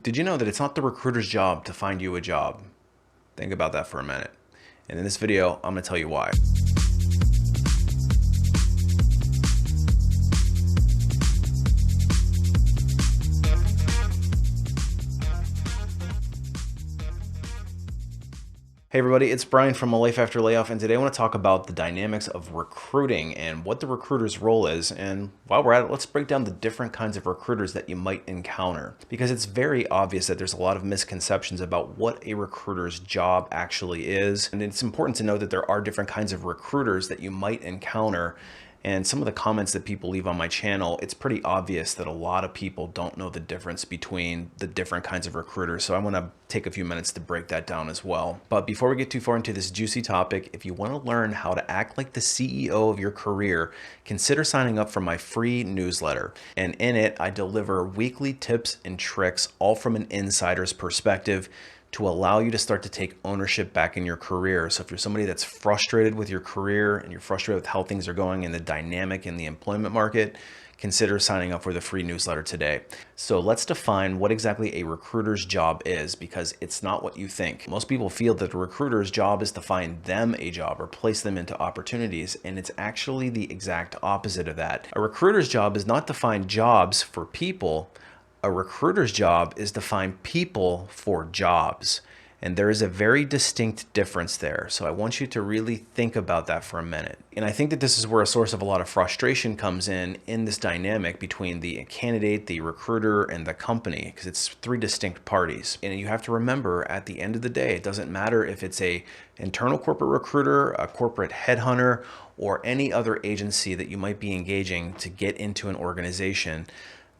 Did you know that it's not the recruiter's job to find you a job? Think about that for a minute. And in this video, I'm going to tell you why. Hey everybody, it's Brian from A Life After Layoff, and today I want to talk about the dynamics of recruiting and what the recruiter's role is. And while we're at it, let's break down the different kinds of recruiters that you might encounter, because it's very obvious that there's a lot of misconceptions about what a recruiter's job actually is. And it's important to know that there are different kinds of recruiters that you might encounter. And some of the comments that people leave on my channel, it's pretty obvious that a lot of people don't know the difference between the different kinds of recruiters. So I want to take a few minutes to break that down as well. But before we get too far into this juicy topic, if you want to learn how to act like the CEO of your career, consider signing up for my free newsletter. And in it, I deliver weekly tips and tricks, all from an insider's perspective, to allow you to start to take ownership back in your career. So if you're somebody that's frustrated with your career and you're frustrated with how things are going in the dynamic in the employment market, consider signing up for the free newsletter today. So let's define what exactly a recruiter's job is, because it's not what you think. Most people feel that a recruiter's job is to find them a job or place them into opportunities, and it's actually the exact opposite of that. A recruiter's job is not to find jobs for people. A recruiter's job is to find people for jobs. And there is a very distinct difference there. So I want you to really think about that for a minute. And I think that this is where a source of a lot of frustration comes in this dynamic between the candidate, the recruiter, and the company, because it's three distinct parties. And you have to remember, at the end of the day, it doesn't matter if it's a internal corporate recruiter, a corporate headhunter, or any other agency that you might be engaging to get into an organization.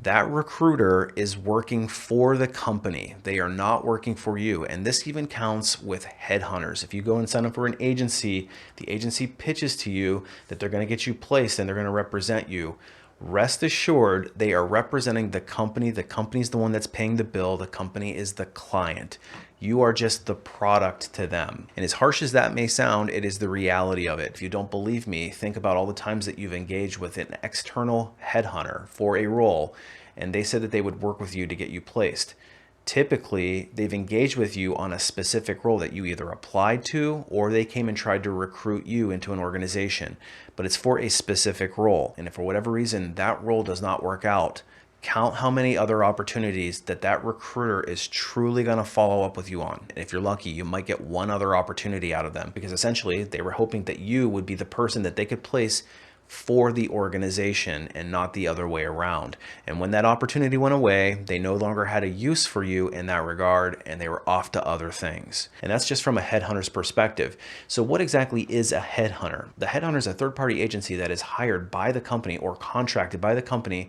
That recruiter is working for the company. They are not working for you. And this even counts with headhunters. If you go and sign up for an agency, the agency pitches to you that they're going to get you placed and they're going to represent you. Rest assured, they are representing the company. The company's the one that's paying the bill. The company is the client. You are just the product to them. And as harsh as that may sound, it is the reality of it. If you don't believe me, think about all the times that you've engaged with an external headhunter for a role, and they said that they would work with you to get you placed. Typically, they've engaged with you on a specific role that you either applied to or they came and tried to recruit you into an organization, but it's for a specific role. And if for whatever reason that role does not work out, count how many other opportunities that recruiter is truly going to follow up with you on. And if you're lucky, you might get one other opportunity out of them, because essentially they were hoping that you would be the person that they could place for the organization and not the other way around. And when that opportunity went away, they no longer had a use for you in that regard, and they were off to other things. And that's just from a headhunter's perspective. So what exactly is a headhunter? The headhunter is a third-party agency that is hired by the company or contracted by the company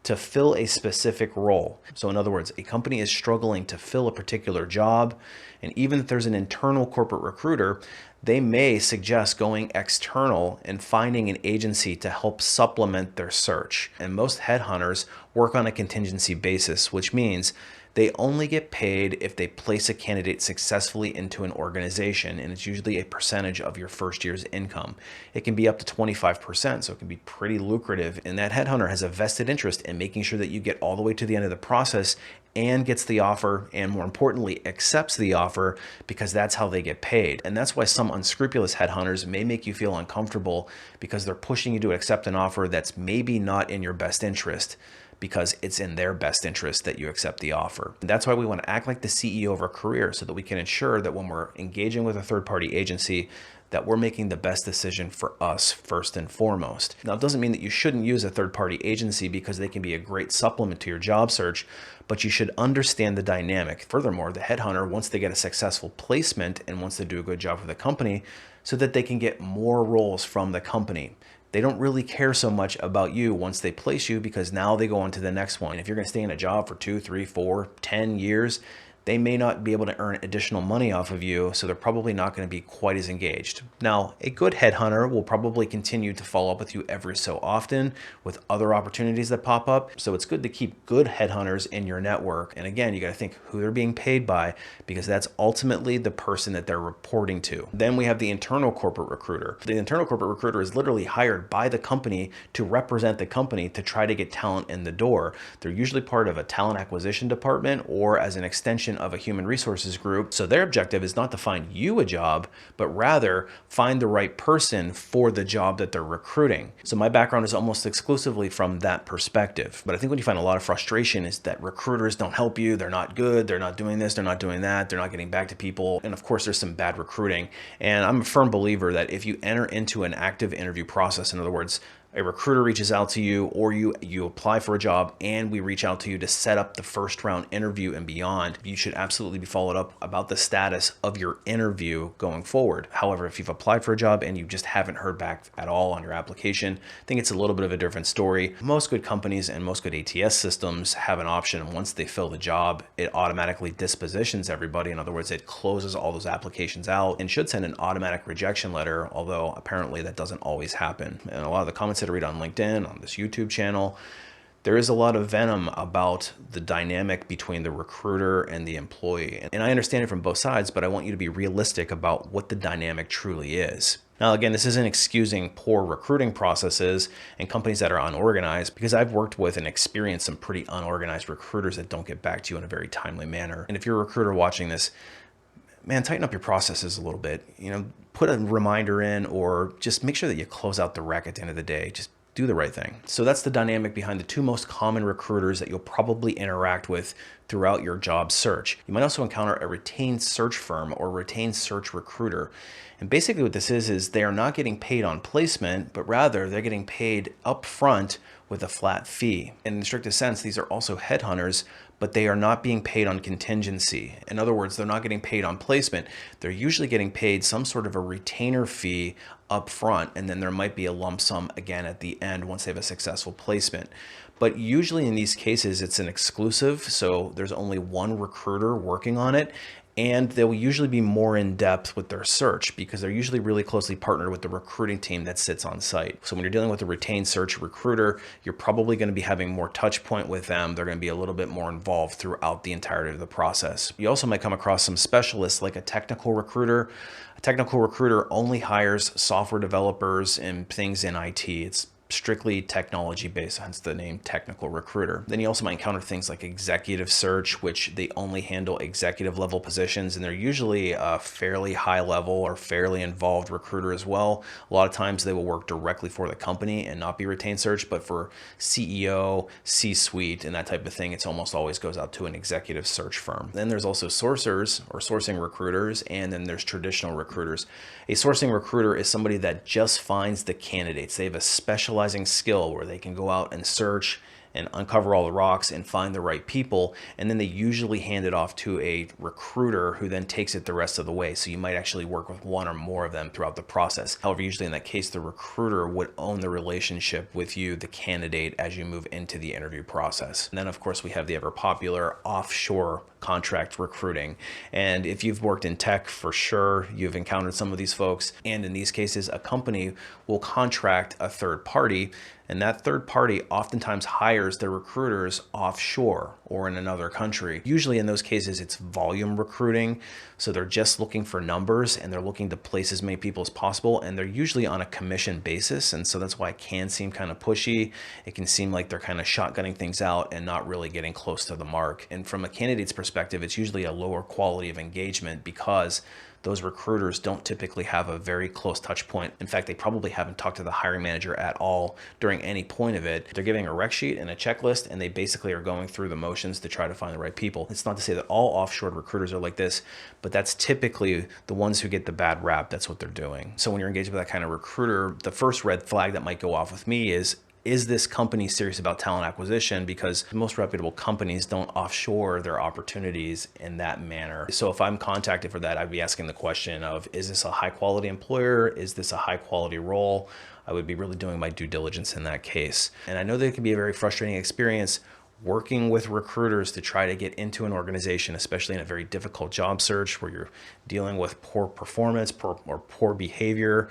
to fill a specific role. So in other words, a company is struggling to fill a particular job, and even if there's an internal corporate recruiter, they may suggest going external and finding an agency to help supplement their search. And most headhunters work on a contingency basis, which means they only get paid if they place a candidate successfully into an organization, and it's usually a percentage of your first year's income. It can be up to 25%, so it can be pretty lucrative, and that headhunter has a vested interest in making sure that you get all the way to the end of the process and gets the offer, and more importantly, accepts the offer, because that's how they get paid. And that's why some unscrupulous headhunters may make you feel uncomfortable, because they're pushing you to accept an offer that's maybe not in your best interest, because it's in their best interest that you accept the offer. And that's why we want to act like the CEO of our career, so that we can ensure that when we're engaging with a third-party agency, that we're making the best decision for us first and foremost. Now, it doesn't mean that you shouldn't use a third-party agency, because they can be a great supplement to your job search, but you should understand the dynamic. Furthermore, the headhunter wants to get a successful placement and wants to do a good job for the company so that they can get more roles from the company. They don't really care so much about you once they place you, because now they go on to the next one. If you're going to stay in a job for 2, 3, 4, 10 years, they may not be able to earn additional money off of you, so they're probably not going to be quite as engaged. Now, a good headhunter will probably continue to follow up with you every so often with other opportunities that pop up. So it's good to keep good headhunters in your network. And again, you got to think who they're being paid by, because that's ultimately the person that they're reporting to. Then we have the internal corporate recruiter. The internal corporate recruiter is literally hired by the company to represent the company to try to get talent in the door. They're usually part of a talent acquisition department or as an extension of a human resources group. So their objective is not to find you a job, but rather find the right person for the job that they're recruiting. So my background is almost exclusively from that perspective. But I think what you find a lot of frustration is that recruiters don't help you. They're not good. They're not doing this. They're not doing that. They're not getting back to people. And of course, there's some bad recruiting. And I'm a firm believer that if you enter into an active interview process, in other words, a recruiter reaches out to you or you apply for a job and we reach out to you to set up the first round interview and beyond, you should absolutely be followed up about the status of your interview going forward. However, if you've applied for a job and you just haven't heard back at all on your application, I think it's a little bit of a different story. Most good companies and most good ATS systems have an option. Once they fill the job, it automatically dispositions everybody. In other words, it closes all those applications out and should send an automatic rejection letter, although apparently that doesn't always happen. And a lot of the comments that I read on LinkedIn, on this YouTube channel, there is a lot of venom about the dynamic between the recruiter and the employee. And I understand it from both sides, but I want you to be realistic about what the dynamic truly is. Now, again, this isn't excusing poor recruiting processes and companies that are unorganized, because I've worked with and experienced some pretty unorganized recruiters that don't get back to you in a very timely manner. And if you're a recruiter watching this, man, tighten up your processes a little bit. Put a reminder in, or just make sure that you close out the wreck at the end of the day. Just do the right thing. So that's the dynamic behind the two most common recruiters that you'll probably interact with throughout your job search. You might also encounter a retained search firm or retained search recruiter. And basically what this is they are not getting paid on placement, but rather they're getting paid upfront with a flat fee. In the strictest sense, these are also headhunters, but they are not being paid on contingency. In other words, they're not getting paid on placement. They're usually getting paid some sort of a retainer fee up front, and then there might be a lump sum again at the end once they have a successful placement. But usually in these cases, it's an exclusive, so there's only one recruiter working on it, and they will usually be more in depth with their search because they're usually really closely partnered with the recruiting team that sits on site. So when you're dealing with a retained search recruiter, you're probably going to be having more touch point with them. They're going to be a little bit more involved throughout the entirety of the process. You also might come across some specialists like a technical recruiter. A technical recruiter only hires software developers and things in IT. It's strictly technology based, hence the name technical recruiter. Then you also might encounter things like executive search, which they only handle executive level positions, and they're usually a fairly high level or fairly involved recruiter as well. A lot of times they will work directly for the company and not be retained search, but for CEO, C-suite, and that type of thing, it's almost always goes out to an executive search firm. Then there's also sourcers or sourcing recruiters, and then there's traditional recruiters. A sourcing recruiter is somebody that just finds the candidates. They have a specializing skill where they can go out and search and uncover all the rocks and find the right people, and then they usually hand it off to a recruiter who then takes it the rest of the way. So you might actually work with one or more of them throughout the process. However, usually in that case, the recruiter would own the relationship with you, the candidate, as you move into the interview process. And then of course we have the ever popular offshore contract recruiting. And if you've worked in tech, for sure, you've encountered some of these folks. And in these cases, a company will contract a third party, and that third party oftentimes hires their recruiters offshore or in another country. Usually in those cases, it's volume recruiting. So they're just looking for numbers and they're looking to place as many people as possible. And they're usually on a commission basis. And so that's why it can seem kind of pushy. It can seem like they're kind of shotgunning things out and not really getting close to the mark. And from a candidate's perspective, it's usually a lower quality of engagement because those recruiters don't typically have a very close touch point. In fact, they probably haven't talked to the hiring manager at all during any point of it. They're giving a rec sheet and a checklist, and they basically are going through the motions to try to find the right people. It's not to say that all offshore recruiters are like this, but that's typically the ones who get the bad rap. That's what they're doing. So when you're engaged with that kind of recruiter, the first red flag that might go off with me is this company serious about talent acquisition? Because most reputable companies don't offshore their opportunities in that manner. So if I'm contacted for that, I'd be asking the question of, is this a high quality employer? Is this a high quality role? I would be really doing my due diligence in that case. And I know that it can be a very frustrating experience working with recruiters to try to get into an organization, especially in a very difficult job search where you're dealing with poor performance or poor behavior,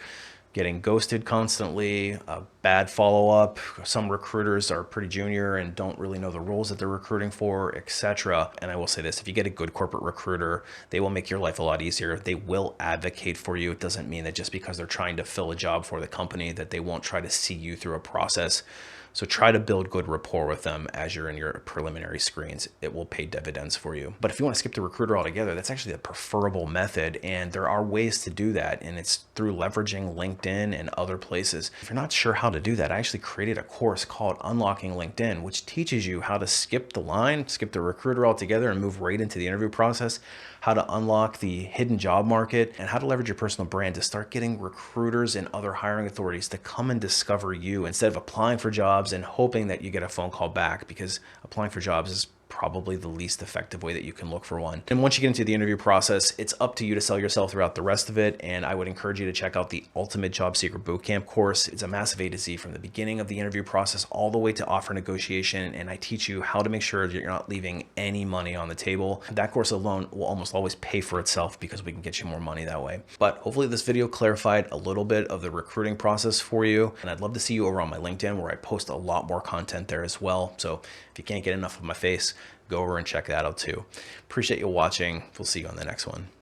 getting ghosted constantly, bad follow-up. Some recruiters are pretty junior and don't really know the roles that they're recruiting for, etc. And I will say this, if you get a good corporate recruiter, they will make your life a lot easier. They will advocate for you. It doesn't mean that just because they're trying to fill a job for the company that they won't try to see you through a process. So try to build good rapport with them as you're in your preliminary screens. It will pay dividends for you. But if you want to skip the recruiter altogether, that's actually the preferable method. And there are ways to do that. And it's through leveraging LinkedIn and other places. If you're not sure how to do that, I actually created a course called Unlocking LinkedIn, which teaches you how to skip the line, skip the recruiter altogether and move right into the interview process, how to unlock the hidden job market, and how to leverage your personal brand to start getting recruiters and other hiring authorities to come and discover you instead of applying for jobs and hoping that you get a phone call back, because applying for jobs is probably the least effective way that you can look for one. And once you get into the interview process, it's up to you to sell yourself throughout the rest of it. And I would encourage you to check out the Ultimate Job Seeker Bootcamp course. It's a massive A to Z from the beginning of the interview process all the way to offer negotiation. And I teach you how to make sure that you're not leaving any money on the table. That course alone will almost always pay for itself because we can get you more money that way. But hopefully this video clarified a little bit of the recruiting process for you. And I'd love to see you over on my LinkedIn, where I post a lot more content there as well. So if you can't get enough of my face, go over and check that out too. Appreciate you watching. We'll see you on the next one.